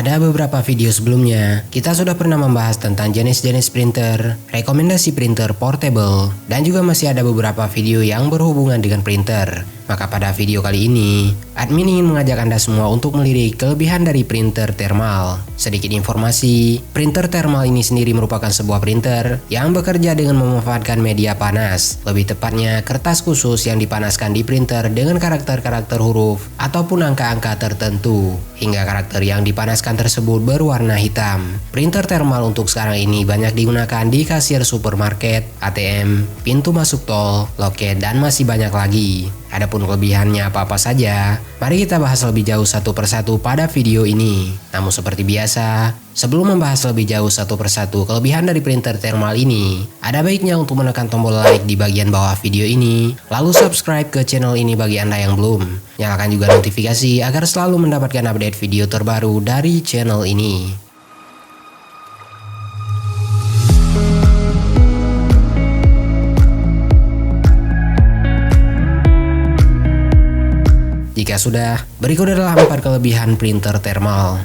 Pada beberapa video sebelumnya, kita sudah pernah membahas tentang jenis-jenis printer, rekomendasi printer portable, dan juga masih ada beberapa video yang berhubungan dengan printer. Maka pada video kali ini, admin ingin mengajak Anda semua untuk melirik kelebihan dari printer thermal. Sedikit informasi, printer thermal ini sendiri merupakan sebuah printer yang bekerja dengan memanfaatkan media panas. Lebih tepatnya, kertas khusus yang dipanaskan di printer dengan karakter-karakter huruf ataupun angka-angka tertentu. Hingga karakter yang dipanaskan tersebut berwarna hitam. Printer thermal untuk sekarang ini banyak digunakan di kasir supermarket, ATM, pintu masuk tol, loket, dan masih banyak lagi. Adapun kelebihannya apa-apa saja, mari kita bahas lebih jauh satu persatu pada video ini. Namun seperti biasa, sebelum membahas lebih jauh satu persatu kelebihan dari printer thermal ini, ada baiknya untuk menekan tombol like di bagian bawah video ini, lalu subscribe ke channel ini bagi Anda yang belum. Nyalakan juga notifikasi agar selalu mendapatkan update video terbaru dari channel ini. Jika sudah, berikut adalah 4 kelebihan printer thermal.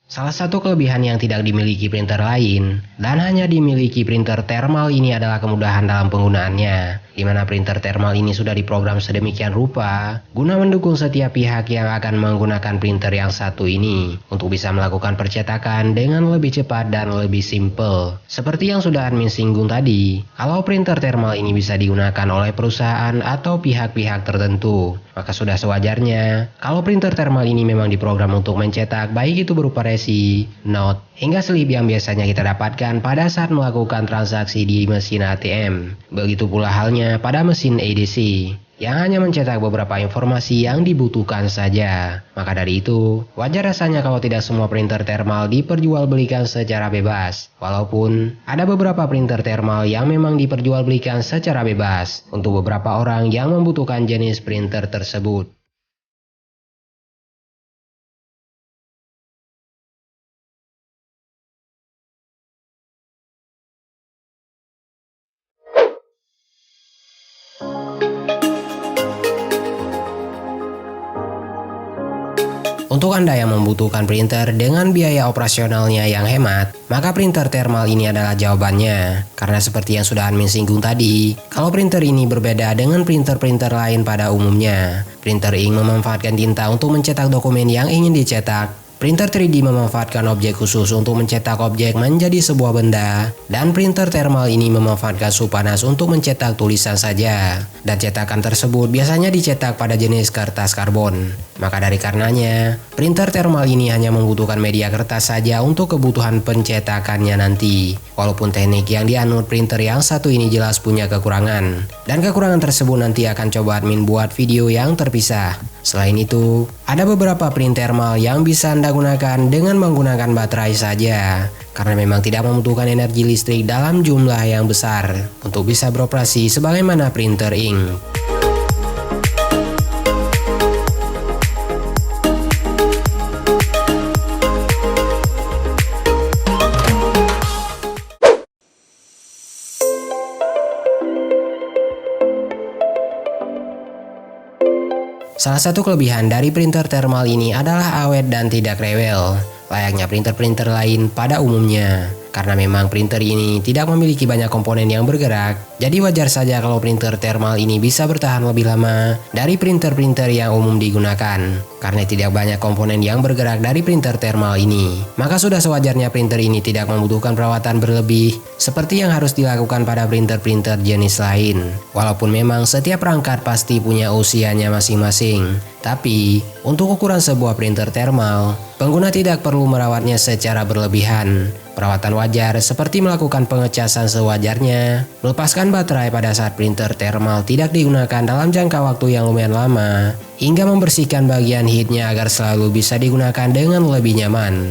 Salah satu kelebihan yang tidak dimiliki printer lain dan hanya dimiliki printer thermal ini adalah kemudahan dalam penggunaannya, di mana printer thermal ini sudah diprogram sedemikian rupa guna mendukung setiap pihak yang akan menggunakan printer yang satu ini untuk bisa melakukan percetakan dengan lebih cepat dan lebih simple. Seperti yang sudah admin singgung tadi, kalau printer thermal ini bisa digunakan oleh perusahaan atau pihak-pihak tertentu, maka sudah sewajarnya kalau printer thermal ini memang diprogram untuk mencetak, baik itu berupa resi, note, hingga slip yang biasanya kita dapatkan pada saat melakukan transaksi di mesin ATM. Begitu pula halnya pada mesin EDC, yang hanya mencetak beberapa informasi yang dibutuhkan saja. Maka dari itu, wajar rasanya kalau tidak semua printer thermal diperjualbelikan secara bebas. Walaupun ada beberapa printer thermal yang memang diperjualbelikan secara bebas untuk beberapa orang yang membutuhkan jenis printer tersebut. Untuk Anda yang membutuhkan printer dengan biaya operasionalnya yang hemat, maka printer thermal ini adalah jawabannya. Karena seperti yang sudah admin singgung tadi, kalau printer ini berbeda dengan printer-printer lain pada umumnya. Printer ink memanfaatkan tinta untuk mencetak dokumen yang ingin dicetak. Printer 3D memanfaatkan objek khusus untuk mencetak objek menjadi sebuah benda, dan printer thermal ini memanfaatkan suhu panas untuk mencetak tulisan saja. Dan cetakan tersebut biasanya dicetak pada jenis kertas karbon. Maka dari karenanya, printer thermal ini hanya membutuhkan media kertas saja untuk kebutuhan pencetakannya nanti. Walaupun teknik yang dianut printer yang satu ini jelas punya kekurangan, dan kekurangan tersebut nanti akan coba admin buat video yang terpisah. Selain itu, ada beberapa printer thermal yang bisa Anda gunakan dengan menggunakan baterai saja, karena memang tidak membutuhkan energi listrik dalam jumlah yang besar untuk bisa beroperasi sebagaimana printer ink. Salah satu kelebihan dari printer thermal ini adalah awet dan tidak rewel, layaknya printer-printer lain pada umumnya. Karena memang printer ini tidak memiliki banyak komponen yang bergerak, jadi wajar saja kalau printer thermal ini bisa bertahan lebih lama dari printer-printer yang umum digunakan. Karena tidak banyak komponen yang bergerak dari printer thermal ini, maka sudah sewajarnya printer ini tidak membutuhkan perawatan berlebih seperti yang harus dilakukan pada printer-printer jenis lain. Walaupun memang setiap perangkat pasti punya usianya masing-masing, tapi untuk ukuran sebuah printer thermal, pengguna tidak perlu merawatnya secara berlebihan. Perawatan wajar seperti melakukan pengecasan sewajarnya, melepaskan baterai pada saat printer thermal tidak digunakan dalam jangka waktu yang lumayan lama, hingga membersihkan bagian heatnya agar selalu bisa digunakan dengan lebih nyaman.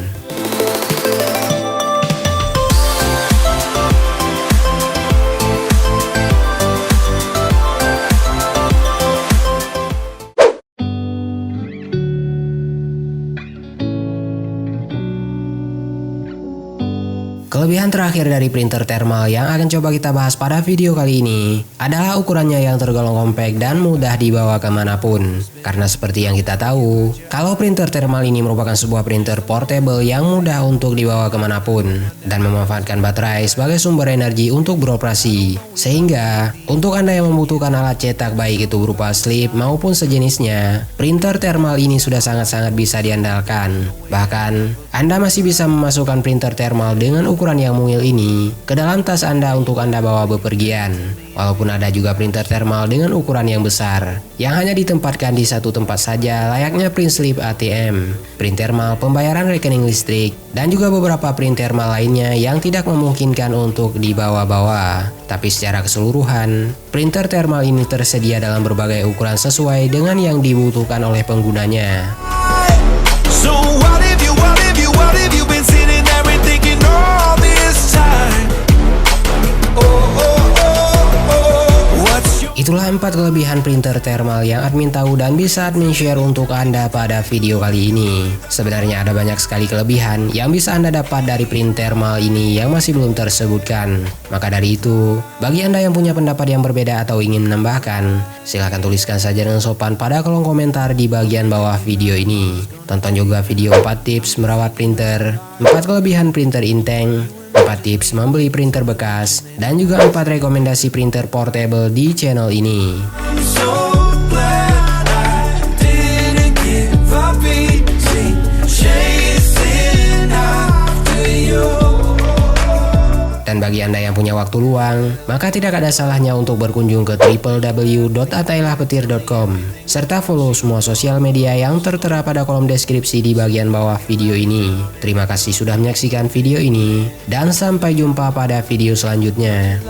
Kelebihan terakhir dari printer thermal yang akan coba kita bahas pada video kali ini adalah ukurannya yang tergolong kompak dan mudah dibawa kemanapun. Karena seperti yang kita tahu, kalau printer thermal ini merupakan sebuah printer portable yang mudah untuk dibawa kemanapun dan memanfaatkan baterai sebagai sumber energi untuk beroperasi. Sehingga, untuk Anda yang membutuhkan alat cetak baik itu berupa slip maupun sejenisnya, printer thermal ini sudah sangat-sangat bisa diandalkan. Bahkan, Anda masih bisa memasukkan printer thermal dengan ukuran yang mungil ini ke dalam tas Anda untuk Anda bawa bepergian. Walaupun ada juga printer thermal dengan ukuran yang besar yang hanya ditempatkan di satu tempat saja layaknya print slip ATM, print thermal pembayaran rekening listrik, dan juga beberapa print thermal lainnya yang tidak memungkinkan untuk dibawa-bawa. Tapi secara keseluruhan, printer thermal ini tersedia dalam berbagai ukuran sesuai dengan yang dibutuhkan oleh penggunanya. So what have you been sitting there and thinking all this time? Itulah 4 kelebihan printer thermal yang admin tahu dan bisa admin share untuk Anda pada video kali ini. Sebenarnya ada banyak sekali kelebihan yang bisa Anda dapat dari print thermal ini yang masih belum tersebutkan. Maka dari itu, bagi Anda yang punya pendapat yang berbeda atau ingin menambahkan, silahkan tuliskan saja dengan sopan pada kolom komentar di bagian bawah video ini. Tonton juga video 4 tips merawat printer, 4 kelebihan printer Inteng, 4 tips membeli printer bekas, dan juga 4 rekomendasi printer portable di channel ini. Dan bagi Anda yang punya waktu luang, maka tidak ada salahnya untuk berkunjung ke www.atailahpetir.com serta follow semua sosial media yang tertera pada kolom deskripsi di bagian bawah video ini. Terima kasih sudah menyaksikan video ini, dan sampai jumpa pada video selanjutnya.